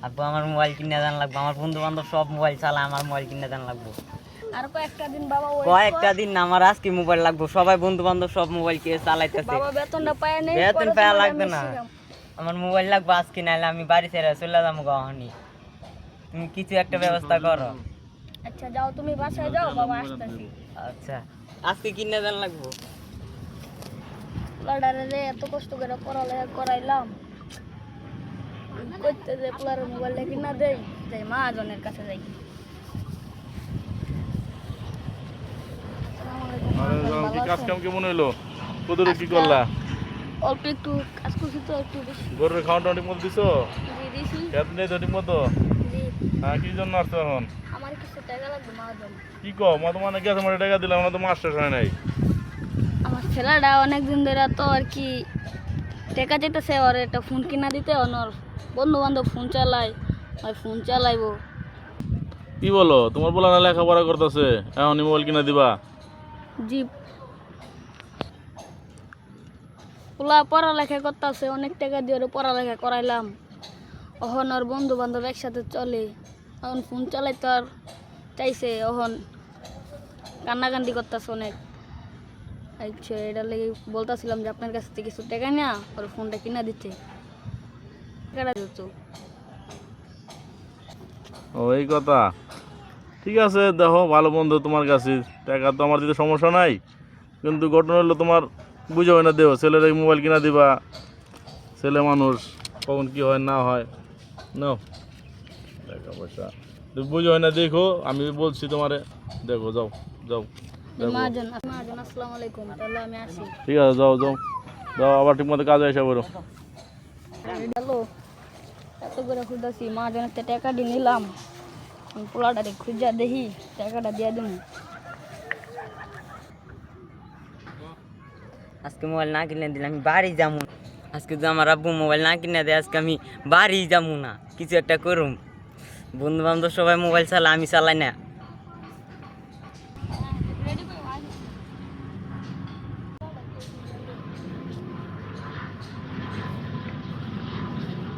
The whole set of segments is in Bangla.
আব্বু আমার মোবাইল কিনে দেন লাগবে, আমার বন্ধু বান্ধব সব মোবাইল চালায়, আমার মোবাইল কিনে দেন লাগবে। আর কয়েকটা দিন বাবা, কয়েকটা দিন না, আমার আজকে মোবাইল লাগবে। সবাই বন্ধু বান্ধব সব মোবাইল কিনে চালাইতেছে। বাবা বেতনটা পায় নাই, বেতন পাওয়া লাগবে না, আমার মোবাইল লাগবে আজকে, নাহলে আমি বাড়ি ছেড়ে চলে যাবো গাওয়ানি। তুমি কিছু একটা ব্যবস্থা করো। আচ্ছা যাও, তুমি বাসায় যাও, বাবা আসতেছি। আচ্ছা আজকে কিনে দেন লাগবো। পোলাডারে রে এত কষ্ট করে পড়ালেখা করাইলাম, করতে যে পোলার মোবাইলটা কিনা দেই, যাই মহাজনের কাছে যাই। কি কাজ কাম কেমন হইলো? কতটুকু কি করলা? অল্প একটু কাজ করছি তো, একটু বেশি। গরুর খাওয়াটা ঠিক মতো দিছো? জি দিছি। খেত নেই তো ঠিক মতো? জি। হ্যাঁ, কি জন্য আসছো এখন? আমার কিছু টাকা লাগবে মহাজন। কি কও, মা তোমার গেছে মানে টাকা দিলাম না, তো মাস শেষ হয় নাই। আমার ছেলেটা অনেকদিন ধরে তো আর কি টাকা চাইতেছে, ওর একটা ফোন কিনা দিতে, ওর বন্ধু বান্ধব ফোন চালায়, ওই ফোন চালাইবো। কি বলো, তোমার বলা না লেখাপড়া করতেছে, এখন মোবাইল কিনা দিবা? জি, ওলা পড়ালেখা করতেছে, অনেক টাকা দিয়ে ওরা পড়ালেখা করাইলাম। এখন ওর বন্ধু বান্ধব একসাথে চলে, এখন ফোন চালাই তো আর চাইছে, এখন কান্নাকান্দি করতেছে অনেক। আচ্ছা, এটা লেগে বলতেছিলাম যে আপনার কাছ থেকে কিছু টাকা না ওর ফোনটা কিনা দিতে। টাকাটা দিত। ও এই কথা, ঠিক আছে, দেখো ভালো বন্ধু তোমার কাছে, টাকা তো আমার দিতে সমস্যা নাই, কিন্তু ঘটনা হলো তোমার বুঝে হয় না, দেও ছেলের এই মোবাইল কিনা দিবা, ছেলে মানুষ কখন কি হয় না হয়, নাও টাকা পয়সা তুমি বুঝে হয় না, দেখো আমি বলছি তোমারে, দেখো যাও যাও দেখো। মহাজন, আসসালামু আলাইকুম, তাহলে আমি আসি। ঠিক আছে, যাও যাও যাও, আবার ঠিক মতো কাজে এসে বলো। হ্যালো, এত করে খুঁজতেছি, মহাজনের তো টাকা দিয়ে নিলাম, পোলাটারে খুঁজা দেখি টাকাটা দিয়ে দিব। আজকে মোবাইল না কিনে দিলে আমি বাড়ি যাবো না। আজকে যদি আমার আব্বু মোবাইল না কিনে দেয়, আজকে আমি বাড়ি যাবো না, কিছু একটা করুম। বন্ধু বান্ধব সবাই মোবাইল চালায়, আমি চালাই না।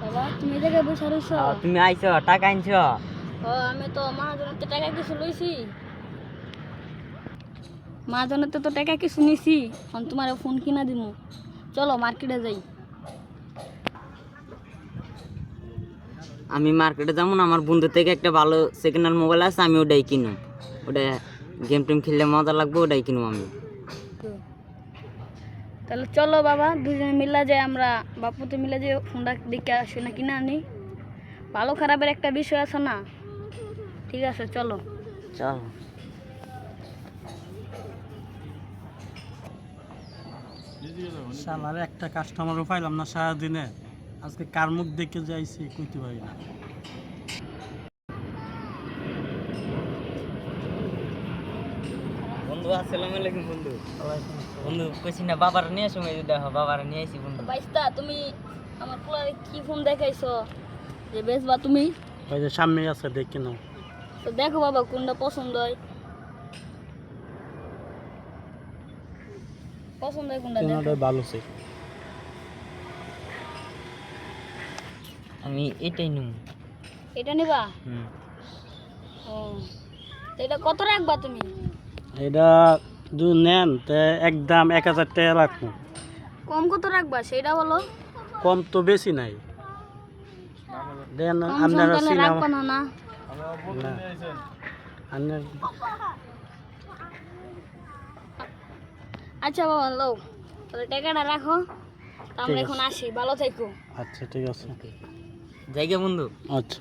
বাবা, তুমি এই জায়গায় বসে রয়েছ? তুমি আইছো, টাকা আনছো? আমি তো মহাজনের তো টাকা কিছু লইছি, মহাজনের তো টাকা কিছু নিছি, এখন তোমার ফোন কিনা দিব। চলো মার্কেটে যাই। আমি মার্কেটে যাবো না, আমার বন্ধু থেকে একটা ভালো সেকেন্ড হ্যান্ড মোবাইল আছে, আমি ওটাই কিনুম। ওটা গেম টেম খেললে মজা লাগবে, ওটাই কিনুম আমি। তাহলে চলো বাবা, দুজনে মিলা যায়, আমরা বাপুতে মিলে যে ফোনটা দেখে আসি না কিনা আনি। ভালো খারাপের একটা বিষয় আছে না? ঠিক আছে, চলো। চল। শালার একটা কাস্টমারও পাইলাম না সারাদিনে, আজকে কার মুখ দেখে যাইছি কইতে পারি না। বন্ধু আসসালামু আলাইকুম। বন্ধু বন্ধু কইছি না বাবার নিয়ে আসো, এই দেখো বাবার নিয়ে আইছি। বন্ধু বাইস্তা, তুমি আমার পোলারে কি ফোন দেখাইছো যে বেচবা তুমি? ওই যে সামনে আছে, দেখে নাও। তো দেখো বাবা কোনটা পছন্দ হয়, পছন্দ হয় কোনটা দেখো। কোনটাই ভালো ছিল। আমি এটাই নিব। এটা নিবা? ও, তো এটা কত রাখবা তুমি? এটা যদি নেন তো একদম 1000 টাকা রাখবো। কম কত রাখবা সেটা বলো। কম তো বেশি নাই, দেন কম আপনারা সন্তানে সিনেমা রাখবা না না? আচ্ছা বাবা, লো তাহলে টাকাটা রাখো, তা আমরা এখন আসি, ভালো থেকো। আচ্ছা ঠিক আছে। জায়গা বন্ধু। আচ্ছা।